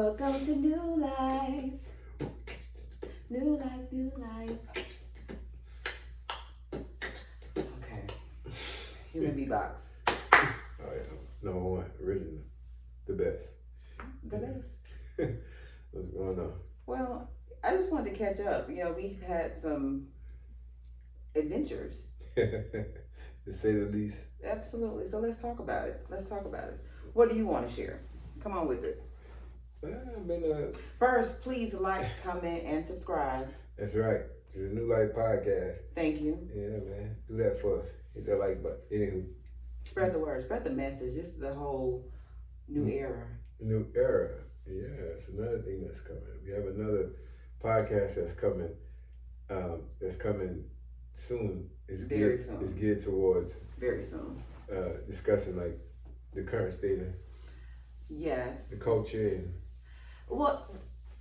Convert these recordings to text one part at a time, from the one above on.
Welcome to New Life. New Life, New Life. Okay. Human beatbox. Oh yeah, number one, original, the best. The best. What's going on? Well, I just wanted to catch up. You know, we've had some adventures. To say the least. Absolutely. So let's talk about it. What do you want to share? Come on with it. I've been First, please like, comment, and subscribe. That's right. To the NeauLife podcast. Thank you. Yeah, man. Do that for us. Hit that like button. Anywho. Spread the word. Spread the message. This is a whole new era. New era. Yeah, it's another thing that's coming. We have another podcast that's coming. That's coming soon. It's geared towards very soon. Discussing like the current state of the culture and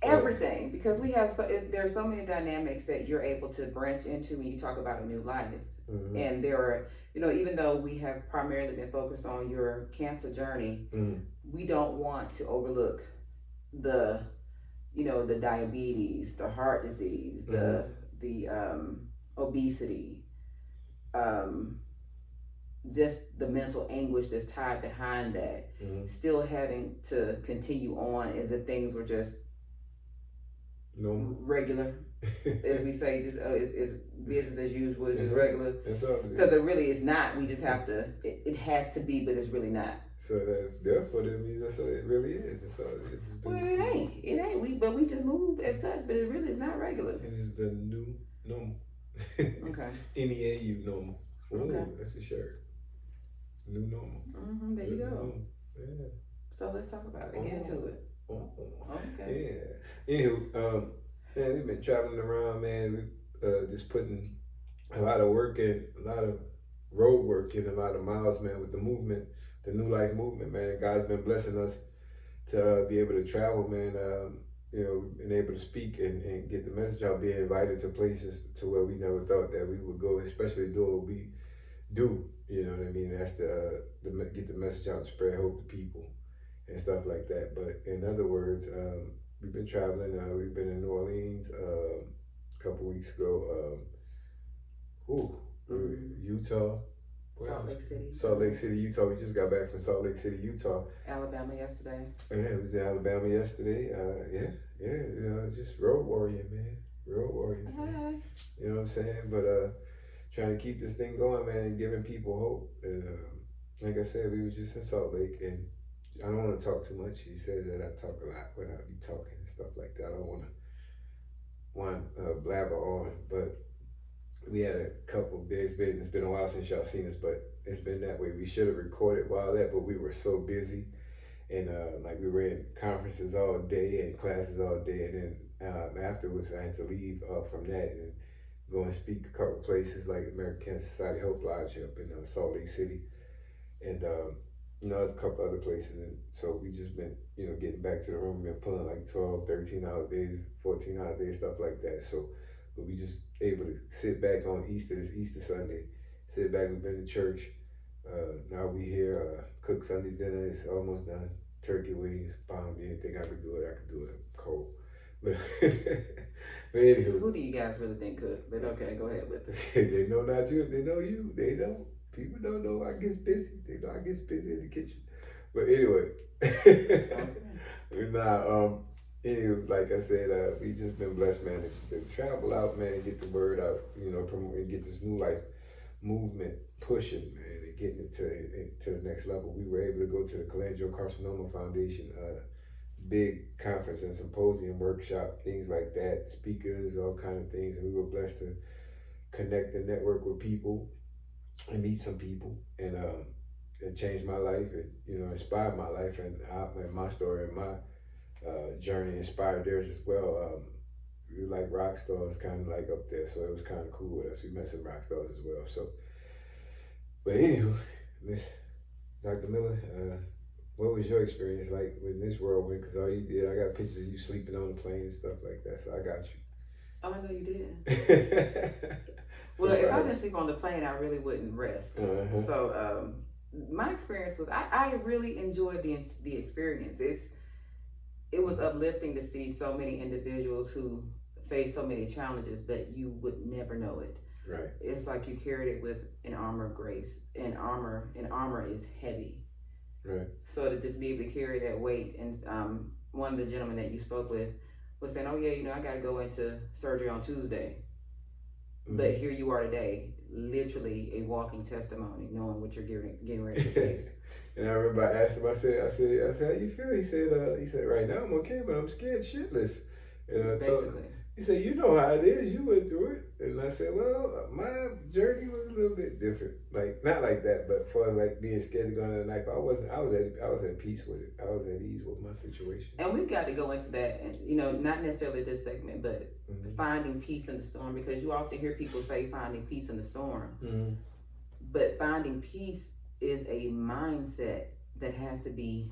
everything, because we have there's so many dynamics that you're able to branch into when you talk about a new life. Mm-hmm. And there are, even though we have primarily been focused on your cancer journey, we don't want to overlook the diabetes, the heart disease, the obesity, just the mental anguish that's tied behind that, still having to continue on as if things were just regular, as we say, just it's business as usual, it's just regular. Because it really is not. We just have to. It has to be, but it's really not. So therefore, that means that's what it really is. That's all it is. Well, it ain't. It ain't. We just move as such, but it really is not regular. It is the new normal. Okay. NeauLife normal. Ooh, okay. That's a shirt. New normal. There you go. Yeah. So let's talk about it. Get into it. Okay. Yeah. Anywho, man, we've been traveling around, man. We just putting a lot of work in, a lot of road work in, a lot of miles, man, with the movement, the NeauLife movement, man. God's been blessing us to be able to travel, man. And able to speak and get the message out, being invited to places to where we never thought that we would go, especially doing what we do. You know what I mean? That's the get the message out and spread hope to people and stuff like that. But in other words, we've been traveling. We've been in New Orleans a couple weeks ago. Utah. Salt Lake City, Utah. We just got back from Salt Lake City, Utah. Alabama yesterday. Yeah, it was in Alabama yesterday. Just road warrior, man. Road warriors. Man. You know what I'm saying? But trying to keep this thing going, man, and giving people hope. And like I said, we was just in Salt Lake, and I don't want to talk too much. He says that I talk a lot when I be talking and stuff like that. I don't want to blabber on, but we had a couple days. It's been a while since y'all seen us, but it's been that way. We should have recorded while that, but we were so busy, and we were in conferences all day and classes all day, and then afterwards I had to leave from that and go and speak a couple places like American Cancer Society Hope Lodge up in Salt Lake City, and a couple other places. And so we just been getting back to the room. We've been pulling like 12, 13-hour days, 14-hour days, stuff like that. So but we just able to sit back on this Easter Sunday, sit back. We've been to church. Now we here, cook Sunday dinner. It's almost done. Turkey wings, bomb. You didn't think I could do it. I could do it cold. But anywho. Who do you guys really think could? But okay, go ahead with it. They know not you. They know you. They know. People don't know I get busy. They know I get busy in the kitchen. But anyway. Anyway, like I said, we just been blessed, man, to travel out, man, and get the word out, promote and get this NeauLife movement pushing, man, and getting it to the next level. We were able to go to the Cholangiocarcinoma Foundation, big conference and symposium, workshop, things like that, speakers, all kind of things, and we were blessed to connect and network with people and meet some people, and it changed my life, and inspired my life, and my story and my journey inspired theirs as well. We were like rock stars, kind of like up there, so it was kind of cool with us. We met some rock stars as well. So, but anywho, Miss Dr. Miller, what was your experience like with this whirlwind? Because all you did, I got pictures of you sleeping on the plane and stuff like that, so I got you. Oh, I know you did. Well, if I didn't sleep on the plane, I really wouldn't rest. So my experience was, I really enjoyed the experience. it was uplifting to see so many individuals who face so many challenges, but you would never know it. Right. It's like you carried it with an armor of grace, and armor is heavy. Right. So to just be able to carry that weight, and one of the gentlemen that you spoke with was saying, "Oh yeah, you know, I got to go into surgery on Tuesday," but here you are today, literally a walking testimony, knowing what you're getting ready to face. And I remember I asked him, I said, how you feel? He said, right now I'm okay, but I'm scared shitless. And Basically. He said, you know how it is. You went through it. And I said, well, my journey was a little bit different. Like, not like that, but as far as like being scared to go into the knife, I was at peace with it. I was at ease with my situation. And we've got to go into that, and you know, not necessarily this segment, but finding peace in the storm, because you often hear people say finding peace in the storm. But finding peace is a mindset that has to be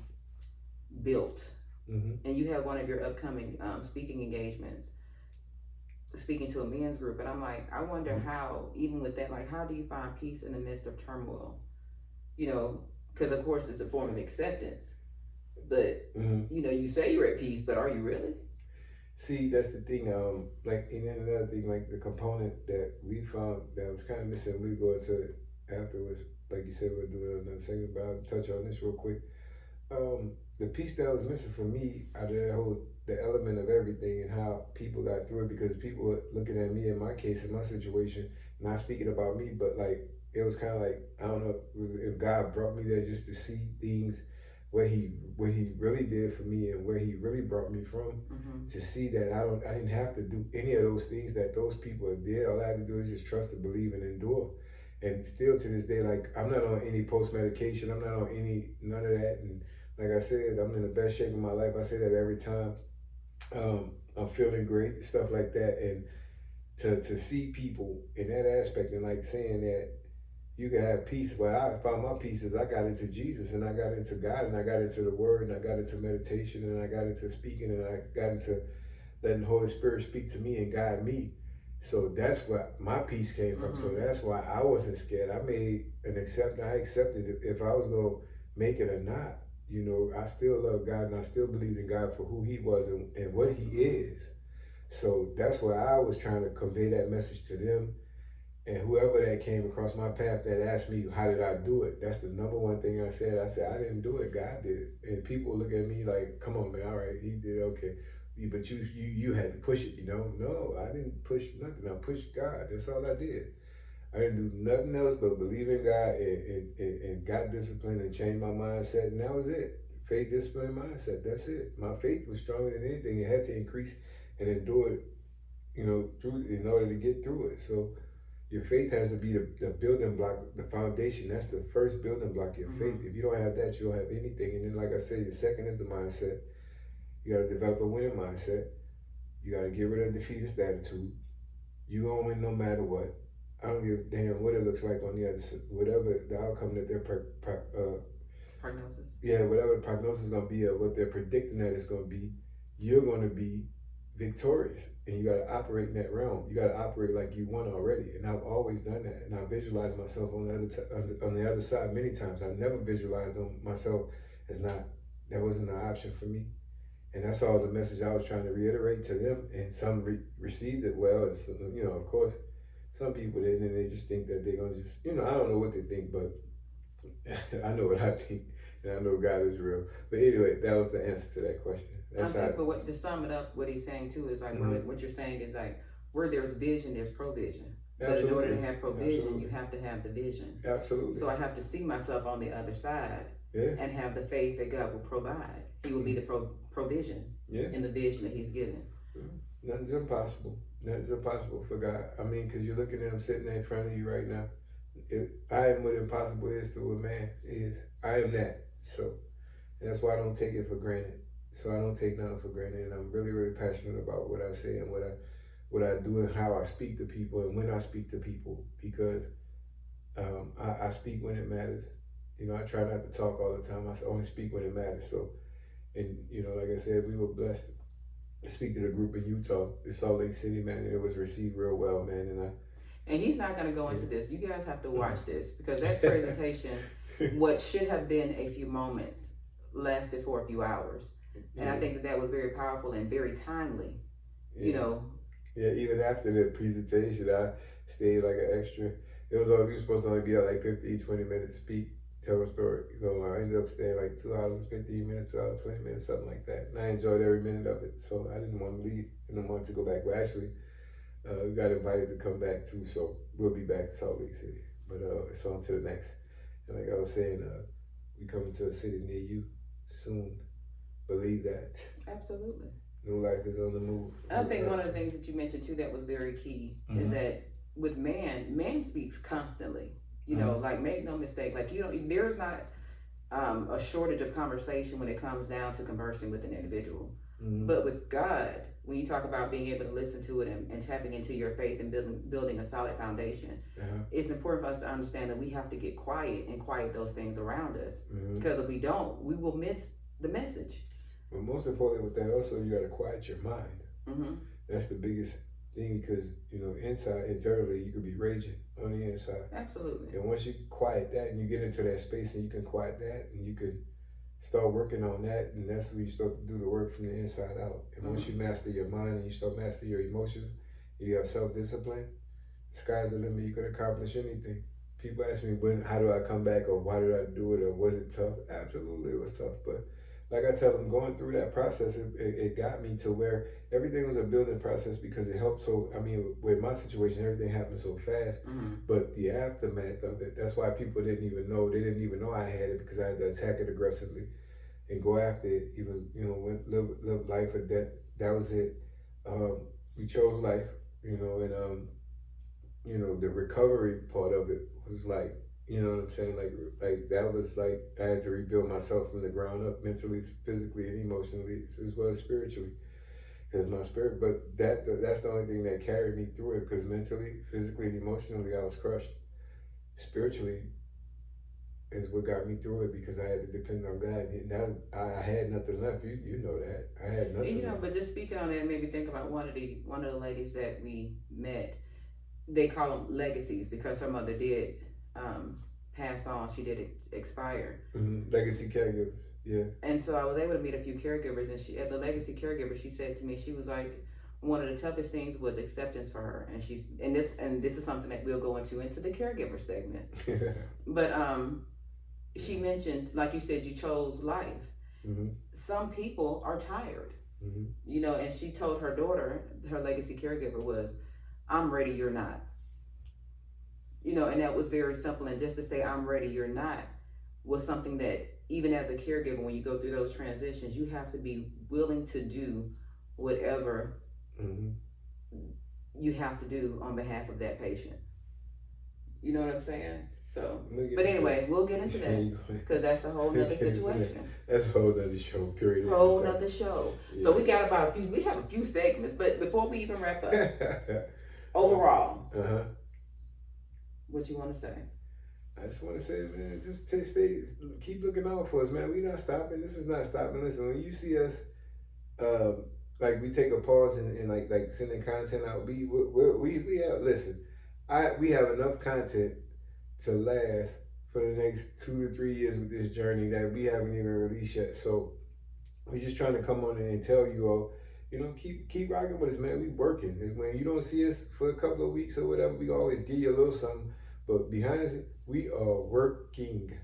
built. And you have one of your upcoming speaking engagements, speaking to a men's group, and I'm like, I wonder how, even with that, like, how do you find peace in the midst of turmoil? You know, because of course it's a form of acceptance, but you know, you say you're at peace, but are you really? See, that's the thing. Like, and then another thing, like the component that we found that was kind of missing. We go into it afterwards, like you said, we'll do another segment, but I'll touch on this real quick. The piece that was missing for me out of the element of everything and how people got through it, because people were looking at me in my case, in my situation, not speaking about me, but like, it was kind of like, I don't know if God brought me there just to see things what he really did for me and where he really brought me from, to see that I didn't have to do any of those things that those people did. All I had to do is just trust and believe and endure. And still to this day, like, I'm not on any post medication. I'm not on none of that. And like I said, I'm in the best shape of my life. I say that every time. I'm feeling great, stuff like that. And to see people in that aspect and like saying that you can have peace. Well, I found my peace as I got into Jesus and I got into God and I got into the Word and I got into meditation and I got into speaking and I got into letting the Holy Spirit speak to me and guide me. So that's where my peace came from. So that's why I wasn't scared. I made an acceptance. I accepted it. If I was going to make it or not, you know, I still love God and I still believe in God for who he was and what he is. So that's why I was trying to convey that message to them. And whoever that came across my path that asked me, how did I do it? That's the number one thing I said. I said, I didn't do it. God did it. And people look at me like, come on, man. All right, he did okay. But you had to push it, you know? No, I didn't push nothing. I pushed God. That's all I did. I didn't do nothing else but believe in God and got disciplined and changed my mindset. And that was it. Faith, discipline, mindset. That's it. My faith was stronger than anything. It had to increase and endure it, you know, through in order to get through it. So your faith has to be the building block, the foundation. That's the first building block, your faith. If you don't have that, you don't have anything. And then, like I said, the second is the mindset. You got to develop a winning mindset. You got to get rid of defeatist attitude. You gonna win no matter what. I don't give a damn what it looks like on the other side. Whatever the outcome that they're prognosis. Yeah, whatever the prognosis is gonna be or what they're predicting that it's gonna be, you're gonna be victorious, and you gotta operate in that realm. You gotta operate like you won already, and I've always done that. And I visualized myself on the other side many times. I never visualized myself as not. That wasn't an option for me. And that's all the message I was trying to reiterate to them. And some received it well. And so, you know, of course, some people didn't, and they just think that they're going to just, you know, I don't know what they think, but I know what I think. And I know God is real. But anyway, that was the answer to that question. That's but to sum it up, what he's saying too is like, what you're saying is like, where there's vision, there's provision. But in order to have provision, you have to have the vision. Absolutely. So I have to see myself on the other side and have the faith that God will provide. He will be the provision in the vision that he's given. Nothing's impossible. Nothing's impossible for God. I mean, because you're looking at him sitting there in front of you right now. I am what impossible is to a man is. I am that. So that's why I don't take it for granted. So I don't take nothing for granted. And I'm really, really passionate about what I say and what I do and how I speak to people and when I speak to people, because I speak when it matters. You know, I try not to talk all the time. I only speak when it matters. So, and you know, like I said, we were blessed to speak to the group in Utah, the Salt Lake City, man, and it was received real well, man. And he's not going to go into this. You guys have to watch this, because that presentation, what should have been a few moments, lasted for a few hours. And I think that was very powerful and very timely. You know. Yeah, even after the presentation, I stayed like an extra. It was we were supposed to only be at like 15, 20 minutes speak, tell a story. I ended up staying like 2 hours and 15 minutes, 2 hours, 20 minutes, something like that. And I enjoyed every minute of it. So I didn't want to leave and I wanted to go back. But actually, we got invited to come back too. So we'll be back to Salt Lake City. But it's on to the next. And like I was saying, we coming to a city near you soon. Believe that. Absolutely. NeauLife is on the move. I think one of the things that you mentioned too that was very key is that with man speaks constantly. You know, like make no mistake, like there's not a shortage of conversation when it comes down to conversing with an individual. But with God, when you talk about being able to listen to it and tapping into your faith and building a solid foundation, it's important for us to understand that we have to get quiet and quiet those things around us. Because if we don't, we will miss the message. But most importantly with that also, you got to quiet your mind. That's the biggest thing because, internally, you could be raging on the inside. Absolutely. And once you quiet that and you get into that space and you can quiet that and you can start working on that, and that's when you start to do the work from the inside out. And once you master your mind and you start mastering your emotions, you have self-discipline, the sky's the limit. You can accomplish anything. People ask me, how do I come back, or why did I do it, or was it tough? Absolutely, it was tough. But like I tell them, going through that process, it got me to where everything was a building process because it helped. So, with my situation, everything happened so fast. But the aftermath of it, that's why people didn't even know. They didn't even know I had it because I had to attack it aggressively and go after it. Even, live life or death. That was it. We chose life, and, the recovery part of it was like, you know what I'm saying? Like that was like I had to rebuild myself from the ground up, mentally, physically, and emotionally, as well as spiritually. Because my spirit, but that's the only thing that carried me through it. Because mentally, physically, and emotionally, I was crushed. Spiritually, is what got me through it because I had to depend on God. And I had nothing left. You know that I had nothing. Left. But just speaking on that, made me think about one of the ladies that we met. They call them legacies because her mother did pass on. She did expire. Legacy caregivers, yeah. And so I was able to meet a few caregivers, and she, as a legacy caregiver, she said to me, she was like, one of the toughest things was acceptance for her, and this is something that we'll go into the caregiver segment. But she mentioned, like you said, you chose life. Some people are tired, and she told her daughter, her legacy caregiver was, I'm ready, you're not. And that was very simple. And just to say, I'm ready, you're not, was something that even as a caregiver, when you go through those transitions, you have to be willing to do whatever you have to do on behalf of that patient. You know what I'm saying? So, but anyway, we'll get into that because that's a whole nother situation. That's a whole nother show, period. Whole nother show. Yeah. So we have a few segments, but before we even wrap up, overall, what you want to say? I just want to say, man, just keep looking out for us, man. We're not stopping. This is not stopping. Listen, when you see us, like we take a pause and like sending content out, we have, listen, we have enough content to last for the next 2 to 3 years with this journey that we haven't even released yet. So we're just trying to come on in and tell you all, keep rocking with us, man. We working. It's when you don't see us for a couple of weeks or whatever, we always give you a little something. But behind us, we are working.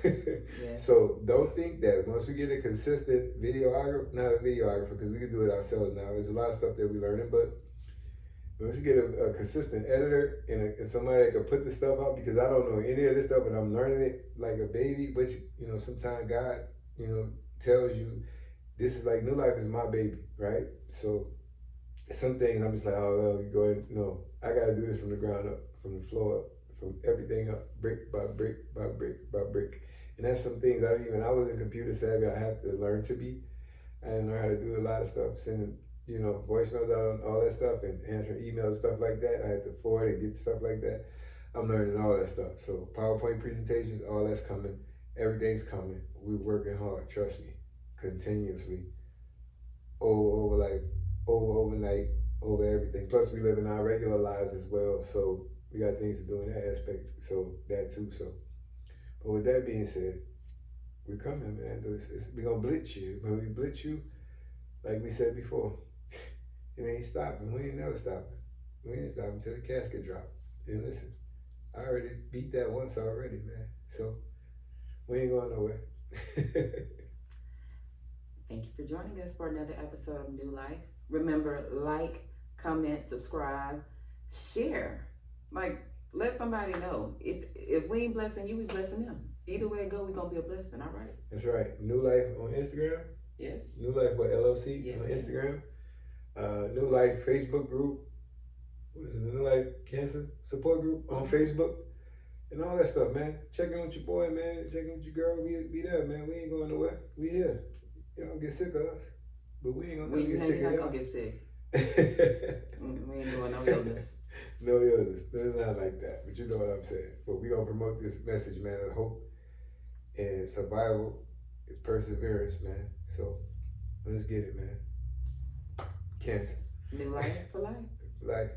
Yes. So don't think that once we get a consistent videographer, not a videographer, because we can do it ourselves now. There's a lot of stuff that we're learning, but once you get a consistent editor and somebody that can put the stuff out, because I don't know any of this stuff, and I'm learning it like a baby, but sometimes God, tells you, this is like NeauLife is my baby, right? So some things I'm just like, oh, well, you go ahead. No, I got to do this from the ground up, from the floor up, from everything up, brick by brick by brick by brick. And that's some things I wasn't computer savvy. I had to learn to be. I didn't know how to do a lot of stuff, sending, voicemails out and all that stuff and answering emails and stuff like that. I had to forward and get stuff like that. I'm learning all that stuff. So PowerPoint presentations, all that's coming. Everything's coming. We're working hard, trust me, continuously. Overnight, over everything. Plus we live in our regular lives as well. So we got things to do in that aspect. So that too. So, but with that being said, we coming, man. We gonna blitz you. When we blitz you, like we said before, it ain't stopping. We ain't never stopping. We ain't stopping until the casket drop. And listen, I already beat that once already, man. So we ain't going nowhere. Thank you for joining us for another episode of NeauLife. Remember, like, comment, subscribe, share. Like, let somebody know. If we ain't blessing you, we blessing them. Either way it go, we gonna be a blessing. All right. That's right. NeauLife on Instagram. Yes. NeauLife with LLC yes, on yes. Instagram. NeauLife Facebook group. What is it? NeauLife Cancer Support Group on Facebook. And all that stuff, man. Check in with your boy, man. Check in with your girl. We be there, man. We ain't going nowhere. We here. Y'all don't get sick of us. But we ain't gonna get sick of y'all. We're not gonna get sick. We ain't doing no illness. No illness. It's not like that. But you know what I'm saying. But we gonna promote this message, man, of hope and survival and perseverance, man. So let's get it, man. Cancer. NeauLife for life. Life.